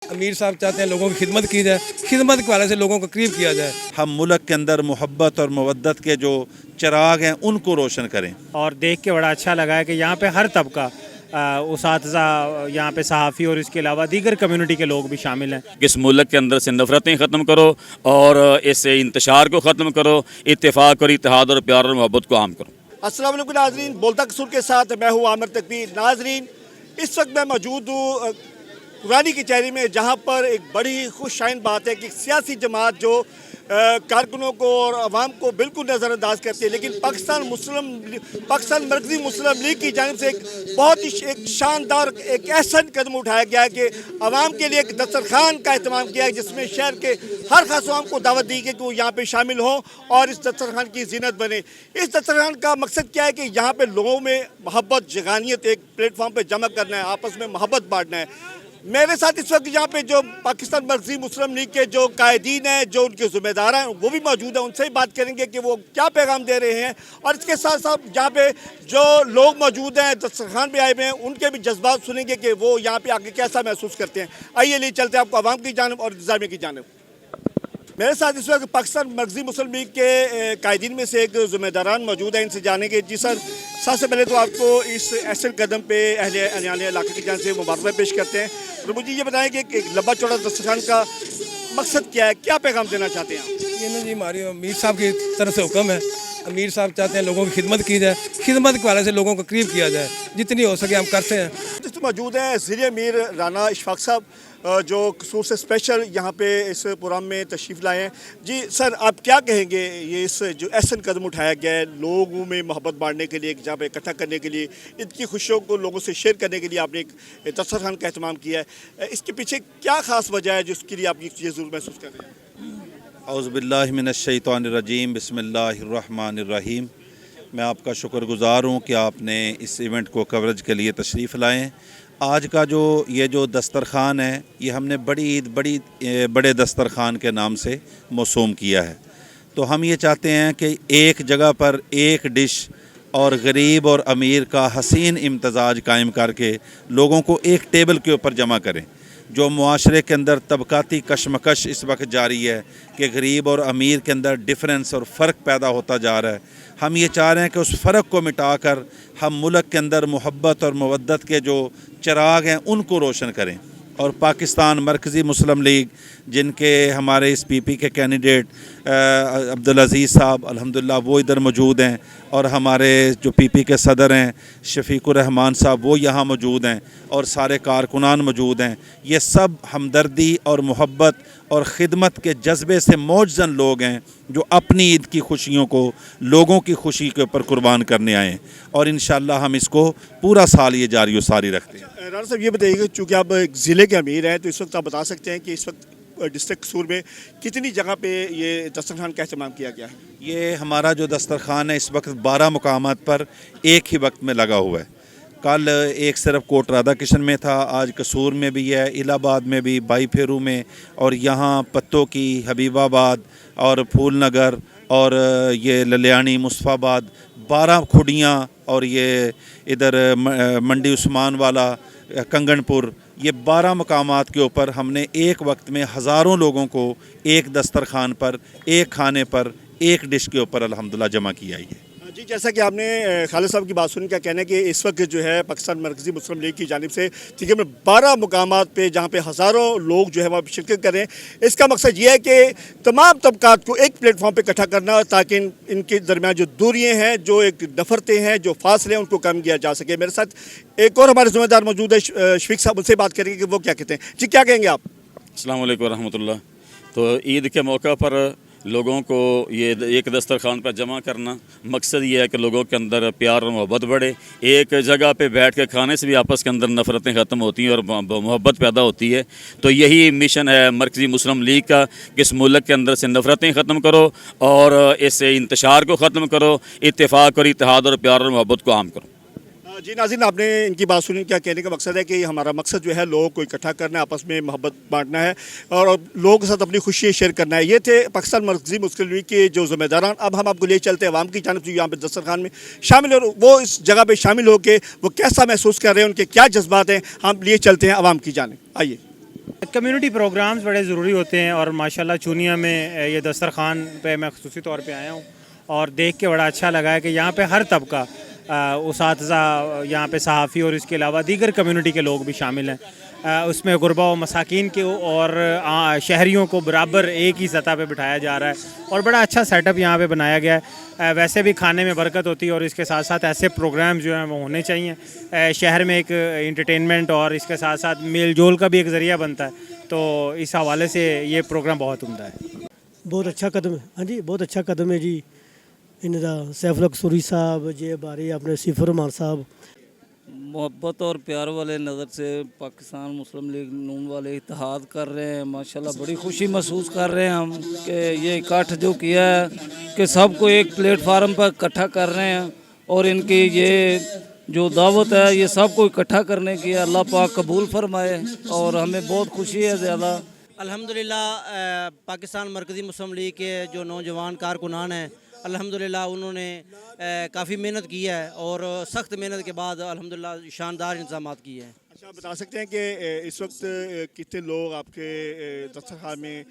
امیر صاحب چاہتے ہیں لوگوں کی خدمت کی جائے، خدمت کے حوالے سے لوگوں کو قریب کیا جائے۔ ہم ملک کے اندر محبت اور مودت کے جو چراغ ہیں ان کو روشن کریں۔ اور دیکھ کے بڑا اچھا لگا ہے کہ یہاں پہ ہر طبقہ اساتذہ، یہاں پہ صحافی اور اس کے علاوہ دیگر کمیونٹی کے لوگ بھی شامل ہیں۔ اس ملک کے اندر سے نفرتیں ختم کرو اور اس انتشار کو ختم کرو، اتفاق اور اتحاد اور پیار اور محبت کو عام کرو۔ السلام علیکم ناظرین، بولتا قصور کے ساتھ میں ہوں عامر تکبیر۔ ناظرین، اس وقت میں موجود ہوں پرانی کچہری میں، جہاں پر ایک بڑی خوش آئند بات ہے کہ سیاسی جماعت جو کارکنوں کو اور عوام کو بالکل نظر انداز کرتی ہے، لیکن پاکستان مرکزی مسلم لیگ کی جانب سے ایک بہت ہی ایک شاندار ایک احسن قدم اٹھایا گیا ہے کہ عوام کے لیے ایک دسترخوان کا اہتمام کیا ہے، جس میں شہر کے ہر خاص عوام کو دعوت دی گئی کہ وہ یہاں پہ شامل ہوں اور اس دسترخوان کی زینت بنے۔ اس دسترخوان کا مقصد کیا ہے کہ یہاں پہ لوگوں میں محبت، جگانیت ایک پلیٹ فارم پہ جمع کرنا ہے، آپس میں محبت بانٹنا ہے۔ میرے ساتھ اس وقت یہاں پہ جو پاکستان مرکزی مسلم لیگ کے جو قائدین ہیں، جو ان کے ذمہ دار ہیں، وہ بھی موجود ہیں، ان سے ہی بات کریں گے کہ وہ کیا پیغام دے رہے ہیں، اور اس کے ساتھ ساتھ یہاں پہ جو لوگ موجود ہیں دسترخوان پہ آئے ہوئے ہیں، ان کے بھی جذبات سنیں گے کہ وہ یہاں پہ آگے کیسا محسوس کرتے ہیں۔ آئیے لے چلتے ہیں آپ کو عوام کی جانب اور انتظامیہ کی جانب۔ میرے ساتھ اس وقت پاکستان مرکزی مسلم لیگ کے قائدین میں سے ایک ذمہ داران موجود ہیں، ان سے جانیں گے۔ جی سر، سب سے پہلے تو آپ کو اس احسن قدم پہ اہل علاقے کی جانب سے مبارکباد پیش کرتے ہیں، اور مجھے یہ بتائیں کہ ایک لمبا چوڑا دسترخوان کا مقصد کیا ہے، کیا پیغام دینا چاہتے ہیں آپ؟ یہ نا جی ہماری امیر صاحب کی طرف سے حکم ہے، امیر صاحب چاہتے ہیں لوگوں کی خدمت کی جائے، خدمت کے حوالے سے لوگوں کو قریب کیا جائے، جتنی ہو سکے ہم کرتے ہیں۔ موجود ہیں ضلع امیر رانا اشفاق صاحب، جو قصور سے اسپیشل یہاں پہ اس پروگرام میں تشریف لائے ہیں۔ جی سر، آپ کیا کہیں گے یہ اس جو احسن قدم اٹھایا گیا ہے لوگوں میں محبت بانٹنے کے لیے، جہاں پہ اکٹھا کرنے کے لیے، ان کی خوشیوں کو لوگوں سے شیئر کرنے کے لیے آپ نے ایک دسترخوان کا اہتمام کیا ہے، اس کے پیچھے کیا خاص وجہ ہے جس کے لیے آپ یہ ضرور محسوس کر رہے ہیں؟ اعوذ باللہ من الشیطان الرجیم، بسم اللہ الرحمن الرحیم۔ میں آپ کا شکر گزار ہوں کہ آپ نے اس ایونٹ کو کوریج کے لیے تشریف لائیں۔ آج کا یہ جو دسترخوان ہے، یہ ہم نے بڑے دسترخوان کے نام سے موسوم کیا ہے۔ تو ہم یہ چاہتے ہیں کہ ایک جگہ پر ایک ڈش اور غریب اور امیر کا حسین امتزاج قائم کر کے لوگوں کو ایک ٹیبل کے اوپر جمع کریں۔ جو معاشرے کے اندر طبقاتی کشمکش اس وقت جاری ہے کہ غریب اور امیر کے اندر ڈفرینس اور فرق پیدا ہوتا جا رہا ہے، ہم یہ چاہ رہے ہیں کہ اس فرق کو مٹا کر ہم ملک کے اندر محبت اور مودت کے جو چراغ ہیں ان کو روشن کریں۔ اور پاکستان مرکزی مسلم لیگ، جن کے ہمارے اس پی پی کے کینڈیڈیٹ عبدالعزیز صاحب الحمدللہ وہ ادھر موجود ہیں، اور ہمارے جو پی پی کے صدر ہیں شفیق الرحمان صاحب وہ یہاں موجود ہیں، اور سارے کارکنان موجود ہیں۔ یہ سب ہمدردی اور محبت اور خدمت کے جذبے سے موجزن لوگ ہیں، جو اپنی عید کی خوشیوں کو لوگوں کی خوشی کے اوپر قربان کرنے آئے ہیں، اور انشاءاللہ ہم اس کو پورا سال یہ جاری و ساری رکھتے ہیں۔ رانا صاحب، یہ بتائیے کہ چونکہ آپ ایک ضلع کے امیر ہیں، تو اس وقت آپ بتا سکتے ہیں کہ اس وقت ڈسٹرکٹ قصور میں کتنی جگہ پہ یہ دسترخوان کا اہتمام کیا گیا ہے؟ یہ ہمارا جو دسترخوان ہے اس وقت 12 مقامات پر ایک ہی وقت میں لگا ہوا ہے۔ کل ایک صرف کوٹ رادھا کرشن میں تھا، آج قصور میں بھی ہے، الہ آباد میں بھی، بائی پھیرو میں، اور یہاں پتوں کی حبیب آباد اور پھول نگر اور یہ للیانی مصطفیٰ آباد 12 کھڑیاں، اور یہ ادھر منڈی عثمان والا کنگن پور، یہ 12 مقامات کے اوپر ہم نے ایک وقت میں ہزاروں لوگوں کو ایک دسترخوان پر، ایک کھانے پر، ایک ڈش کے اوپر الحمدللہ جمع کیا ہے۔ جی، جیسا کہ آپ نے خالد صاحب کی بات سنی، کیا کہنا ہے کہ اس وقت جو ہے پاکستان مرکزی مسلم لیگ کی جانب سے تقریباً 12 مقامات پہ جہاں پہ ہزاروں لوگ جو ہے وہاں پہ شرکت کریں، اس کا مقصد یہ ہے کہ تمام طبقات کو ایک پلیٹ فارم پہ اکٹھا کرنا، تاکہ ان کے درمیان جو دوریاں ہیں، جو ایک نفرتیں ہیں، جو فاصلے ہیں، ان کو کم کیا جا سکے۔ میرے ساتھ ایک اور ہمارے ذمہ دار موجود ہے شفیق صاحب، ان سے بات کریں گے کہ وہ کیا کہتے ہیں۔ جی، کیا کہیں گے آپ؟ السلام علیکم ورحمۃ اللہ۔ تو عید کے موقع پر لوگوں کو یہ ایک دسترخوان پر جمع کرنا، مقصد یہ ہے کہ لوگوں کے اندر پیار اور محبت بڑھے، ایک جگہ پہ بیٹھ کے کھانے سے بھی آپس کے اندر نفرتیں ختم ہوتی ہیں اور محبت پیدا ہوتی ہے۔ تو یہی مشن ہے مرکزی مسلم لیگ کا کہ اس ملک کے اندر سے نفرتیں ختم کرو اور اس انتشار کو ختم کرو، اتفاق اور اتحاد اور پیار اور محبت کو عام کرو۔ جی ناظرین، آپ نے ان کی بات سنی، کیا کہنے کا مقصد ہے کہ ہمارا مقصد جو ہے لوگوں کو اکٹھا کرنا ہے، آپس میں محبت بانٹنا ہے اور لوگوں کے ساتھ اپنی خوشی شیئر کرنا ہے۔ یہ تھے پاکستان مرکزی مسلم لیگ کے جو ذمہ داران۔ اب ہم آپ کو لے چلتے ہیں عوام کی جانب سے یہاں پہ دسترخوان میں شامل، اور وہ اس جگہ پہ شامل ہو کے وہ کیسا محسوس کر رہے ہیں، ان کے کیا جذبات ہیں، ہم لیے چلتے ہیں عوام کی جانب۔ آئیے۔ کمیونٹی پروگرامز بڑے ضروری ہوتے ہیں اور ماشاءاللہ چونیا میں یہ دسترخوان پہ میں خصوصی طور پہ آیا ہوں اور دیکھ کے بڑا اچھا لگا ہے کہ یہاں پہ ہر طبقہ اساتذہ، یہاں پہ صحافی اور اس کے علاوہ دیگر کمیونٹی کے لوگ بھی شامل ہیں۔ اس میں غربا و مساکین کے اور شہریوں کو برابر ایک ہی سطح پہ بٹھایا جا رہا ہے اور بڑا اچھا سیٹ اپ یہاں پہ بنایا گیا ہے۔ ویسے بھی کھانے میں برکت ہوتی ہے اور اس کے ساتھ ساتھ ایسے پروگرام جو ہیں وہ ہونے چاہیے۔ شہر میں ایک انٹرٹینمنٹ اور اس کے ساتھ ساتھ میل جول کا بھی ایک ذریعہ بنتا ہے، تو اس حوالے سے یہ پروگرام بہت عمدہ ہے۔ بہت اچھا قدم ہے، ہاں جی بہت اچھا قدم ہے جی۔ انہوں دا سیف الحق سوری صاحب جی بارے اپنے صفر رحمان صاحب محبت اور پیار والے نظر سے پاکستان مسلم لیگ نون والے اتحاد کر رہے ہیں، ماشاءاللہ بڑی خوشی محسوس کر رہے ہیں ہم کہ یہ اکٹھ جو کیا ہے کہ سب کو ایک پلیٹ فارم پر اکٹھا کر رہے ہیں اور ان کی یہ جو دعوت ہے یہ سب کو اکٹھا کرنے کی ہے، اللہ پاک قبول فرمائے اور ہمیں بہت خوشی ہے زیادہ۔ الحمدللہ پاکستان مرکزی مسلم لیگ کے جو نوجوان کارکنان ہیں الحمدللہ انہوں نے کافی محنت کی ہے اور سخت محنت کے بعد الحمدللہ شاندار انتظامات کیے ہیں۔ اچھا آپ بتا سکتے ہیں کہ اس وقت کتنے لوگ آپ کے دسترخوان میں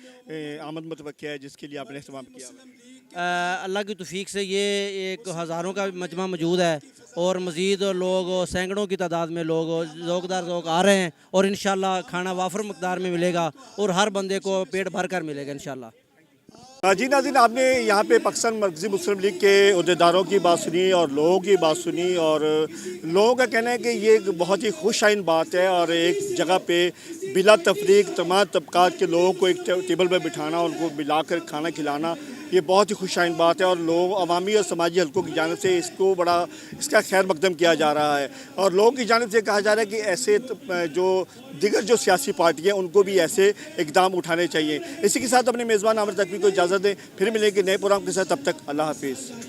آمد متوقع ہے جس کے لیے آپ نے اہتمام کیا؟ اللہ کی توفیق سے یہ ایک ہزاروں کا مجمع موجود ہے اور مزید لوگ سینکڑوں کی تعداد میں لوگ ذوق در ذوق آ رہے ہیں اور انشاءاللہ کھانا وافر مقدار میں ملے گا اور ہر بندے کو پیٹ بھر کر ملے گا انشاءاللہ۔ جی ناظرین، آپ نے یہاں پہ پاکستان مرکزی مسلم لیگ کے عہدیداروں کی بات سنی اور لوگوں کی بات سنی، اور لوگوں کا کہنا ہے کہ یہ ایک بہت ہی خوش آئند بات ہے اور ایک جگہ پہ بلا تفریق تمام طبقات کے لوگوں کو ایک ٹیبل پہ بٹھانا اور ان کو ملا کر کھانا کھلانا یہ بہت ہی خوش آئند بات ہے اور لوگ عوامی اور سماجی حلقوں کی جانب سے اس کا خیر مقدم کیا جا رہا ہے اور لوگوں کی جانب سے کہا جا رہا ہے کہ ایسے جو دیگر جو سیاسی پارٹیاں ان کو بھی ایسے اقدام اٹھانے چاہیے۔ اسی کے ساتھ اپنے میزبان عامر تقوی کو اجازت دیں، پھر ملیں گے نئے پروگرام کے ساتھ، تب تک اللہ حافظ۔